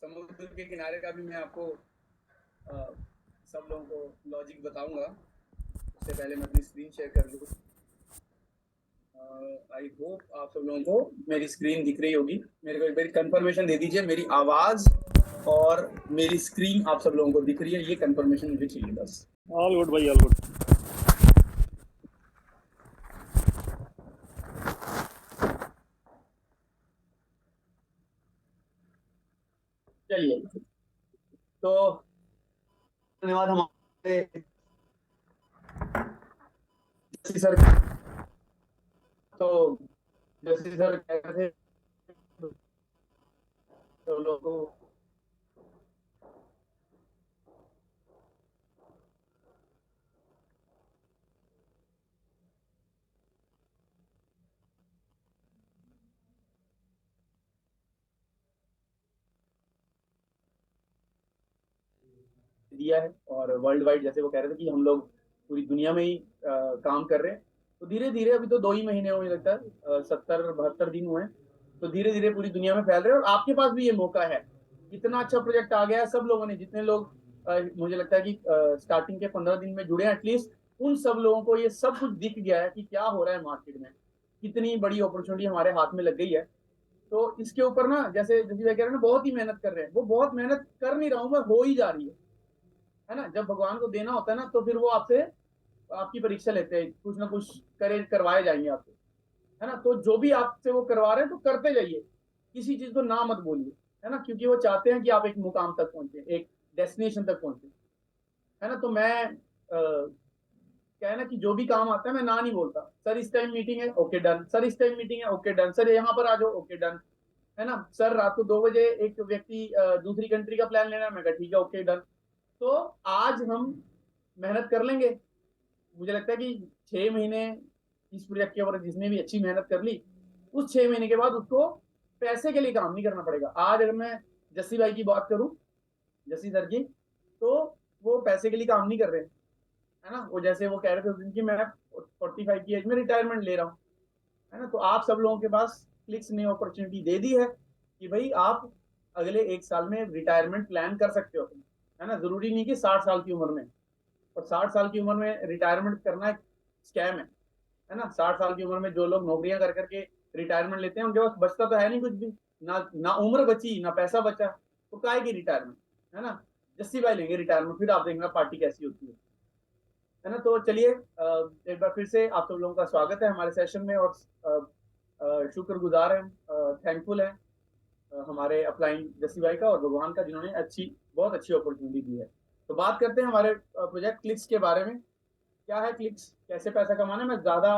समुद्र के किनारे का भी मैं आपको सब लोगों को लॉजिक बताऊंगा। उससे पहले मैं अपनी स्क्रीन शेयर कर लूँ। आई होप आप सब लोगों को मेरी स्क्रीन दिख रही होगी। मेरे को एक बार कंफर्मेशन दे दीजिए, मेरी आवाज और मेरी स्क्रीन आप सब लोगों को दिख रही है, ये कंफर्मेशन मुझे चाहिए बस। ऑल गुड भाई, ऑल गुड। चलिए, तो धन्यवाद हमारे जस्सी सर। तो जस्सी सर कह रहे थे तो लोगों को दिया है, और वर्ल्ड वाइड जैसे वो कह रहे थे कि हम लोग पूरी दुनिया में ही काम कर रहे हैं। तो धीरे धीरे, अभी तो 2 ही महीने हुए लगता है, 70-72 दिन हुए हैं। तो धीरे धीरे पूरी दुनिया में फैल रहे हैं, और आपके पास भी ये मौका है। इतना अच्छा प्रोजेक्ट आ गया है, सब लोगों ने, जितने लोग मुझे लगता है कि स्टार्टिंग के 15 दिन में जुड़े हैं एटलीस्ट, उन सब लोगों को ये सब कुछ दिख गया है कि क्या हो रहा है मार्केट में, कितनी बड़ी अपॉर्चुनिटी हमारे हाथ में लग गई है। तो इसके ऊपर ना, जैसे जैसे कह रहे हैं ना, बहुत ही मेहनत कर रहे हैं, वो बहुत मेहनत कर नहीं रहा हूं मैं, हो ही जा रही है ना। जब भगवान को देना होता है ना, तो फिर वो आपसे आपकी परीक्षा लेते हैं, कुछ ना कुछ करे करवाए जाएंगे आपसे, है ना। तो जो भी आपसे वो करवा रहे हैं तो करते जाइए, किसी चीज को ना मत बोलिए, है ना, क्योंकि वो चाहते हैं कि आप एक मुकाम तक पहुंचे, एक डेस्टिनेशन तक पहुंचे, है ना। तो मैं क्या है ना कि जो भी काम आता है मैं ना नहीं बोलता। सर इस टाइम मीटिंग है, ओके डन। सर इस टाइम मीटिंग है, ओके डन। सर यहाँ पर आ जाओ, ओके डन, है ना। सर रात को 2 बजे एक व्यक्ति दूसरी कंट्री का प्लान लेना है, मैं कहा ठीक है, ओके डन। तो आज हम मेहनत कर लेंगे। मुझे लगता है कि 6 महीने इस प्रोजेक्ट के ऊपर जिसने भी अच्छी मेहनत कर ली, उस 6 महीने के बाद उसको पैसे के लिए काम नहीं करना पड़ेगा। आज अगर मैं जस्सी भाई की बात करूं, जस्सी सर की, तो वो पैसे के लिए काम नहीं कर रहे, है ना। वो जैसे वो कह रहे थे उस दिन की, मैं 45 की एज में रिटायरमेंट ले रहा हूँ, है ना। तो आप सब लोगों के पास क्लिक्स ने अपॉर्चुनिटी दे दी है कि भाई आप अगले 1 साल में रिटायरमेंट प्लान कर सकते हो, है ना। जरूरी नहीं कि 60 साल की उम्र में, और 60 साल की उम्र में रिटायरमेंट करना एक स्कैम है ना। 60 साल की उम्र में जो लोग नौकरियां कर करके रिटायरमेंट लेते हैं, उनके पास बचता तो है नहीं कुछ भी, ना ना उम्र बची ना पैसा बचा, तो काय की रिटायरमेंट, है ना। जस्सी भाई लेंगे रिटायरमेंट, फिर आप देखेंगे पार्टी कैसी होती है ना। तो चलिए, एक बार फिर से आप सब लोगों का स्वागत है हमारे सेशन में, और शुक्रगुजार हैं, थैंकफुल हैं हमारे अपलाइन जस्सी भाई का और भगवान का, जिन्होंने बहुत अच्छी अपॉर्चुनिटी दी है। तो बात करते हैं हमारे प्रोजेक्ट क्लिक्स के बारे में। क्या है क्लिक्स, कैसे पैसा कमाना है। मैं ज्यादा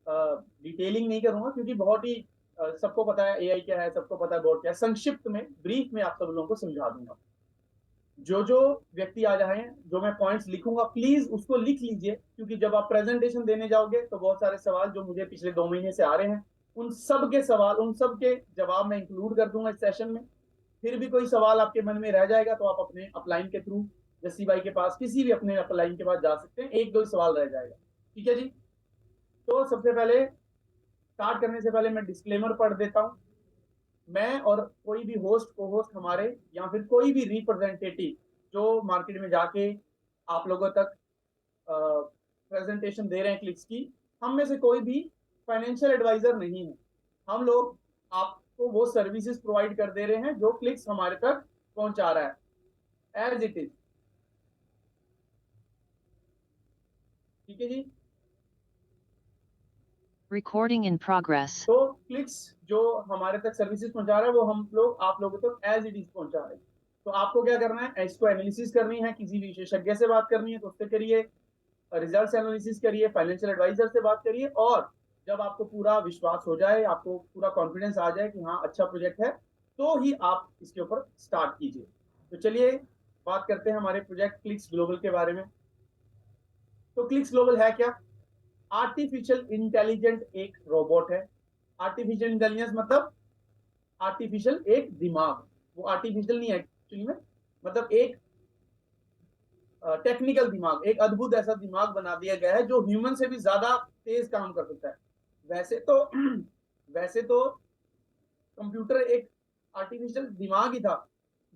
डिटेलिंग नहीं करूंगा, क्योंकि बहुत ही सबको पता है एआई क्या है, सबको पता है बोर्ड क्या है। संक्षिप्त में, ब्रीफ में आप सब लोगों को समझा दूंगा। जो जो व्यक्ति आ जाए हैं, जो मैं पॉइंट्स लिखूंगा, प्लीज उसको लिख लीजिए, क्योंकि जब आप प्रेजेंटेशन देने जाओगे तो बहुत सारे सवाल जो मुझे पिछले 2 महीने से आ रहे हैं, उन सब के सवाल, उन सब के जवाब मैं इंक्लूड कर दूंगा इस सेशन में। फिर भी कोई सवाल आपके मन में रह जाएगा तो आप अपने अपलाइन के थ्रू जस्सी भाई के पास, किसी भी अपने अपलाइन के पास जा सकते हैं, एक दो सवाल रह जाएगा, ठीक है जी। तो सबसे पहले, स्टार्ट करने से पहले मैं डिस्क्लेमर पढ़ देता हूँ। मैं और कोई भी होस्ट, को होस्ट हमारे, या फिर कोई भी रिप्रेजेंटेटिव जो मार्केट में जाके आप लोगों तक प्रेजेंटेशन दे रहे हैं क्लिक्स की, हम में से कोई भी फाइनेंशियल एडवाइजर नहीं है। हम लोग आपको वो सर्विसेज प्रोवाइड कर दे रहे हैं जो क्लिक्स हमारे तक पहुंचा रहा है, एज इट इज, ठीक है जी। Recording in progress. तो क्लिक्स जो हमारे तक सर्विसेज पहुंचा रहा है, वो हम लोग आप लोगों तक एज इट इज पहुंचा रहे हैं। तो आपको क्या करना है, इसको एनालिसिस करनी है, किसी विशेषज्ञ से बात करनी है तो उससे करिए, रिजल्ट एनालिसिस करिए, फाइनेंशियल एडवाइजर से बात करिए, और जब आपको पूरा विश्वास हो जाए, आपको पूरा कॉन्फिडेंस आ जाए कि हाँ अच्छा प्रोजेक्ट है, तो ही आप इसके ऊपर स्टार्ट कीजिए। तो चलिए बात करते हैं हमारे प्रोजेक्ट क्लिक्स ग्लोबल के बारे में। तो क्लिक्स ग्लोबल है क्या? आर्टिफिशियल इंटेलिजेंट एक रोबोट है। आर्टिफिशियल इंटेलिजेंस मतलब आर्टिफिशियल एक दिमाग, वो आर्टिफिशियल नहीं है एक्चुअली में, मतलब एक टेक्निकल दिमाग, एक अद्भुत ऐसा दिमाग बना दिया गया है जो ह्यूमन से भी ज्यादा तेज काम कर सकता है। वैसे तो वैसे तो कंप्यूटर एक आर्टिफिशियल दिमाग ही था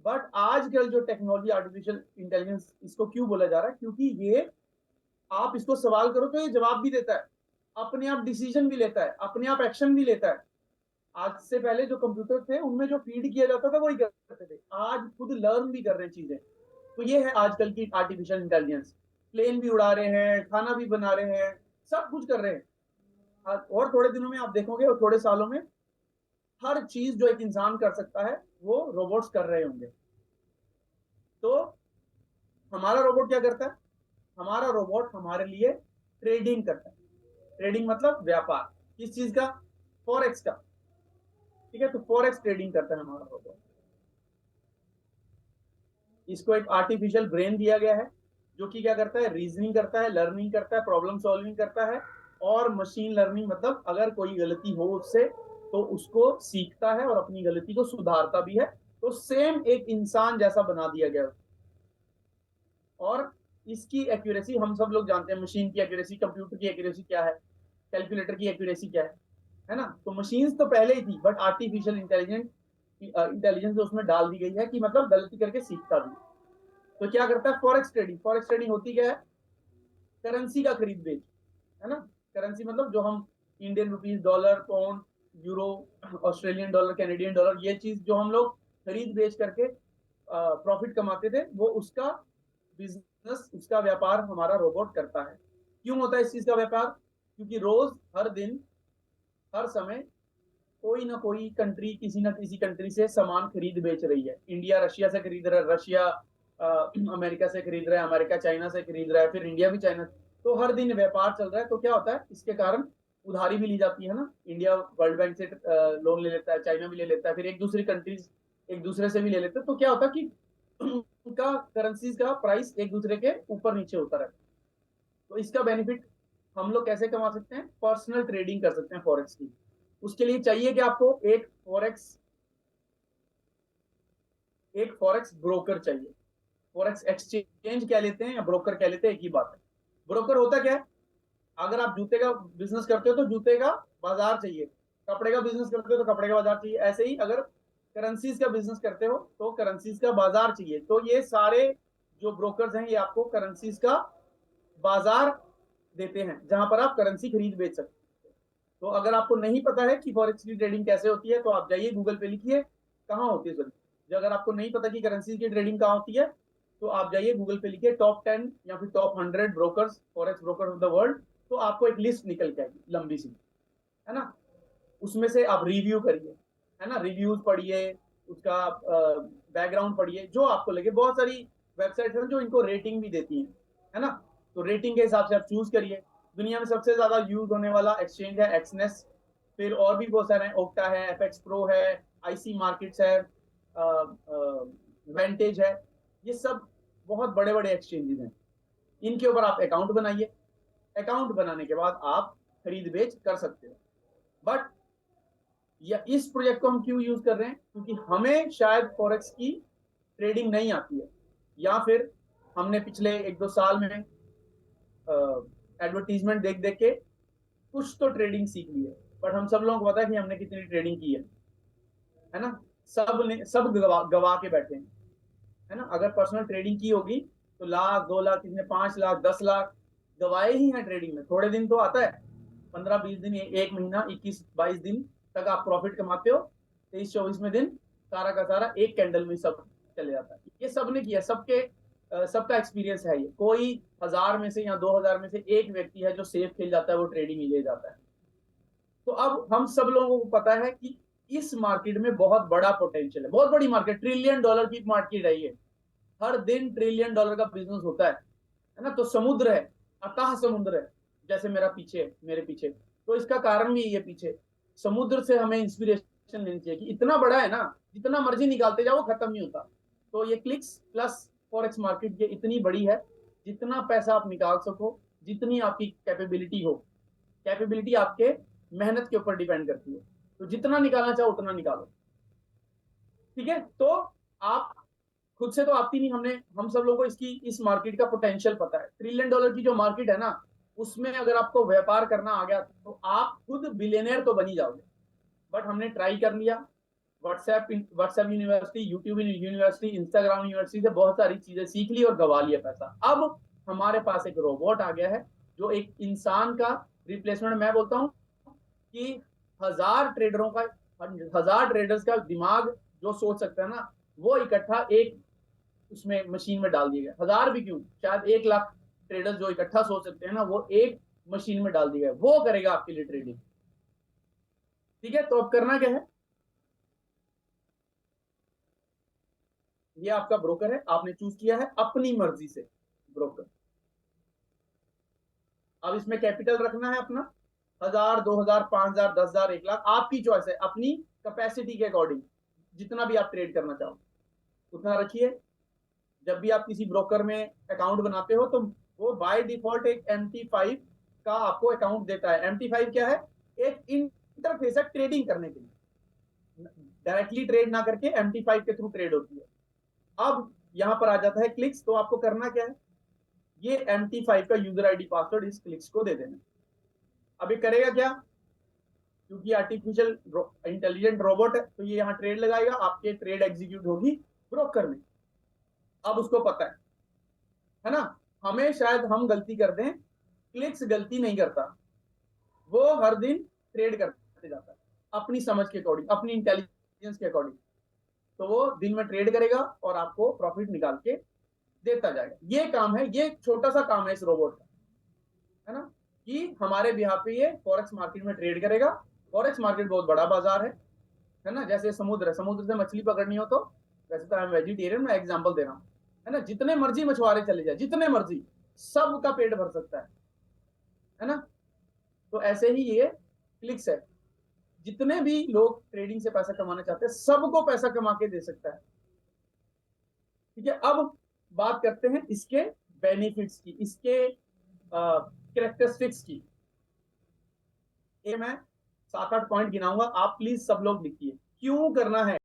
बट आजकल जो टेक्नोलॉजी आर्टिफिशियल इंटेलिजेंस, इसको क्यों बोला जा रहा है? क्योंकि ये, आप इसको सवाल करो तो ये जवाब भी देता है, अपने आप डिसीजन भी लेता है, अपने आप एक्शन भी लेता है। आज से पहले जो कंप्यूटर थे उनमें जो फीड किया जाता था वही करते थे, आज खुद लर्न भी कर रहे हैं चीजें। तो ये है आजकल की आर्टिफिशियल इंटेलिजेंस। प्लेन भी उड़ा रहे हैं, खाना भी बना रहे हैं, सब कुछ कर रहे हैं। और थोड़े दिनों में आप देखोगे, और थोड़े सालों में हर चीज जो एक इंसान कर सकता है वो रोबोट्स कर रहे होंगे। तो हमारा रोबोट क्या करता है? हमारा रोबोट हमारे लिए ट्रेडिंग करता है। ट्रेडिंग मतलब व्यापार, किस चीज का? फॉरेक्स का। ठीक है, तो फॉरेक्स ट्रेडिंग करता है हमारा रोबोट। इसको एक आर्टिफिशियल ब्रेन दिया गया है, जो कि क्या करता है? रीजनिंग करता है, लर्निंग करता है, प्रॉब्लम सॉल्विंग करता है। और मशीन लर्निंग मतलब अगर कोई गलती हो उससे, तो उसको सीखता है और अपनी गलती को सुधारता भी है। तो सेम एक इंसान जैसा बना दिया गया है। और इसकी एक्यूरेसी हम सब लोग जानते हैं, मशीन की एक्यूरेसी, कंप्यूटर की एक्यूरेसी क्या है, कैलकुलेटर की एक्यूरेसी क्या है ना? तो मशीन्स तो पहले ही थी, बट आर्टिफिशियल इंटेलिजेंस उसमें डाल दी गई है कि मतलब गलती करके सीखता भी। तो क्या करता है? Forex trading. फॉरेक्स ट्रेडिंग होती क्या है? करेंसी का खरीद बेच, है ना? करेंसी मतलब जो हम Indian rupees, dollar, pound, euro, Australian dollar, Canadian dollar, ये चीज जो हम लोग खरीद बेच करके प्रॉफिट कमाते थे, वो उसका बिजनेस, उसका व्यापार हमारा रोबोट करता है। क्यों होता है इस चीज का व्यापार? क्योंकि रोज, हर दिन, हर समय कोई ना कोई कंट्री किसी ना किसी कंट्री से सामान खरीद बेच रही है। इंडिया रशिया से खरीद रहा है, रशिया अमेरिका से खरीद रहा है, अमेरिका चाइना से खरीद रहा है, फिर इंडिया भी चाइना। तो हर दिन व्यापार चल रहा है। तो क्या होता है इसके कारण? उधारी भी ली जाती है ना। इंडिया वर्ल्ड बैंक से लोन ले लेता है, चाइना भी ले लेता है, फिर एक दूसरी कंट्रीज एक दूसरे से भी ले लेते हैं। तो क्या होता है कि उनका करेंसीज का प्राइस एक दूसरे के ऊपर नीचे होता रहता है। तो इसका बेनिफिट हम लोग कैसे कमा सकते हैं? पर्सनल ट्रेडिंग कर सकते हैं फॉरेक्स की। उसके लिए चाहिए कि आपको एक फॉरेक्स ब्रोकर चाहिए। फॉरेक्स एक्सचेंज क्या लेते हैं या ब्रोकर क्या लेते हैं, एक ही बात है। ब्रोकर होता क्या है? अगर आप जूते का बिजनेस करते हो तो जूते का बाजार चाहिए, कपड़े का बिजनेस करते हो तो कपड़े का बाजार चाहिए। ऐसे ही अगर करेंसीज का बिजनेस करते हो तो करेंसीज का बाजार चाहिए। तो ये सारे जो ब्रोकर्स हैं, ये आपको करेंसीज का बाजार देते हैं, जहां पर आप करेंसी खरीद बेच सकते हैं। तो अगर आपको नहीं पता है कि फॉरेक्स की ट्रेडिंग कैसे होती है, तो आप जाइए गूगल पे लिखिए कहाँ होती है। सॉरी, जो अगर आपको नहीं पता कि करेंसी की ट्रेडिंग कहाँ होती है, तो आप जाइए गूगल पे लिखिए टॉप 10 या फिर top 100 brokers, forex broker of the world. तो आपको एक लिस्ट निकल के आएगी लंबी सी, है ना? उसमें से आप रिव्यू करिए, है ना? रिव्यूज पढ़िए, उसका बैकग्राउंड पढ़िए, जो आपको लगे। बहुत सारी वेबसाइट्स हैं जो इनको रेटिंग भी देती हैं, है ना? तो रेटिंग के हिसाब से आप चूज करिए। दुनिया में सबसे ज्यादा यूज होने वाला एक्सचेंज है एक्सनेस। फिर और भी बहुत सारे हैं, ओक्टा है, एफएक्स प्रो है, आईसी मार्केट्स है, वेंटेज है। ये सब बहुत बड़े बड़े एक्सचेंजेस हैं। इनके ऊपर आप अकाउंट बनाइए। अकाउंट बनाने के बाद आप खरीद बेच कर सकते हो। बट या इस प्रोजेक्ट को हम क्यों यूज कर रहे हैं? क्योंकि हमें शायद फॉरेक्स की ट्रेडिंग नहीं आती है, या फिर हमने पिछले 1-2 साल में एडवर्टीजमेंट देख देख के कुछ तो ट्रेडिंग सीख ली है। बट हम सब लोगों को पता है कि हमने कितनी ट्रेडिंग की है ना? सब गवा के बैठे हैं, है ना? अगर पर्सनल ट्रेडिंग की होगी तो लाख, 2 लाख, किसी ने 5 लाख, 10 लाख गवाए ही हैं ट्रेडिंग में। थोड़े दिन तो आता है, 15-20 दिन, एक महीना, 21-22 दिन तक आप प्रॉफिट कमाते हो। 23-24वें दिन सारा का सारा एक कैंडल में सब चले जाता है। ये सबने किया, सबका एक्सपीरियंस है। ये कोई 1000 में से या 2000 में से एक व्यक्ति है जो सेफ खेल जाता है, वो ट्रेडिंग ही ले जाता है। तो अब हम सब लोगों को पता है कि इस मार्केट में बहुत बड़ा पोटेंशियल है, बहुत बड़ी मार्केट, $1 ट्रिलियन की मार्केट है ये। हर दिन $1 ट्रिलियन का बिजनेस होता है ना? तो समुद्र है, अथाह समुद्र है, जैसे मेरे पीछे। तो इसका कारण भी ये पीछे समुद्र से हमें इंस्पिरेशन लेनी चाहिए कि इतना बड़ा है ना, जितना मर्जी निकालते जाओ खत्म नहीं होता। तो ये क्लिक्स प्लस फॉरेक्स मार्केट ये इतनी बड़ी है, जितना पैसा आप निकाल सको, जितनी आपकी कैपेबिलिटी हो। कैपेबिलिटी आपके मेहनत के ऊपर डिपेंड करती है। तो जितना निकालना चाहो उतना निकालो। ठीक है? तो आप खुद से तो आती नहीं, हम सब लोगों को इस मार्केट का पोटेंशियल पता है। $1 ट्रिलियन की जो मार्केट है ना, उसमें अगर आपको व्यापार करना आ गया तो आप खुद बिलियनर तो बनी जाओगे। बट हमने ट्राई कर लिया, WhatsApp university, YouTube university, Instagram university से बहुत सारी चीजें सीख ली और गवा लिया पैसा। अब हमारे पास एक रोबोट आ गया है जो एक इंसान का रिप्लेसमेंट, मैं बोलता हूँ कि 1000 ट्रेडर्स का दिमाग जो सोच सकता है ना, वो इकट्ठा एक उसमें मशीन में डाल दिया गया। 1000 भी क्यों, शायद 1 लाख ट्रेडर्स जो इकट्ठा सोच सकते हैं ना, वो एक मशीन में डाल दिया गया, वो करेगा आपके लिए ट्रेडिंग। ठीक है, तो अब करना क्या है, ये आपका ब्रोकर है, आपने चूज किया है अपनी मर्जी से ब्रोकर। अब इसमें कैपिटल रखना है अपना 1000, 2000, 5000, 10,000, 1 लाख, आपकी चॉइस है, अपनी कैपेसिटी के अकॉर्डिंग जितना भी आप ट्रेड करना चाहो उतना रखिए। जब भी आप किसी ब्रोकर में अकाउंट बनाते हो तो वो बाय डिफॉल्ट एक MT5 का आपको अकाउंट देता है। MT5 क्या है, एक इंटरफेस है ट्रेडिंग करने के लिए, डायरेक्टली ट्रेड ना करके MT5 के थ्रू ट्रेड होती है। अब यहां पर आ जाता है क्लिक्स, तो आपको करना क्या है, ये MT5 का यूजर आईडी पासवर्ड इस क्लिक्स को दे देना। अब ये करेगा क्या, क्योंकि आर्टिफिशियल इंटेलिजेंट रोबोट है तो ये यहाँ ट्रेड लगाएगा, आपके ट्रेड एग्जीक्यूट होगी ब्रोकर में। अब उसको पता है ना, हमें शायद हम गलती कर दें, क्लिक्स गलती नहीं करता, वो हर दिन ट्रेड करते जाता है अपनी समझ के अकॉर्डिंग, अपनी इंटेलिजेंस के अकॉर्डिंग। तो वो दिन में ट्रेड करेगा और आपको प्रॉफिट निकाल के देता जाएगा। ये काम है, ये छोटा सा काम है इस रोबोट का, है ना, कि हमारे बिहाफ पे ये फॉरेक्स मार्केट में ट्रेड करेगा। फॉरेक्स मार्केट बहुत बड़ा बाजार है ना, जैसे समुद्र है, समुद्र से मछली पकड़नी हो तो, वैसे तो आई एम वेजिटेरियन, मैं एग्जांपल दे रहा हूँ, है ना, जितने मर्जी मछुआरे चले जाए, जितने मर्जी, सबका पेट भर सकता है ना। तो ऐसे ही ये क्लिक्स है, जितने भी लोग ट्रेडिंग से पैसा कमाना चाहते हैं सबको पैसा कमा के दे सकता है। ठीक है, अब बात करते हैं इसके बेनिफिट्स की, इसके कैरेक्टरिस्टिक्स की। ये मैं 7-8 पॉइंट गिनाऊंगा, आप प्लीज सब लोग लिखिए क्यों करना है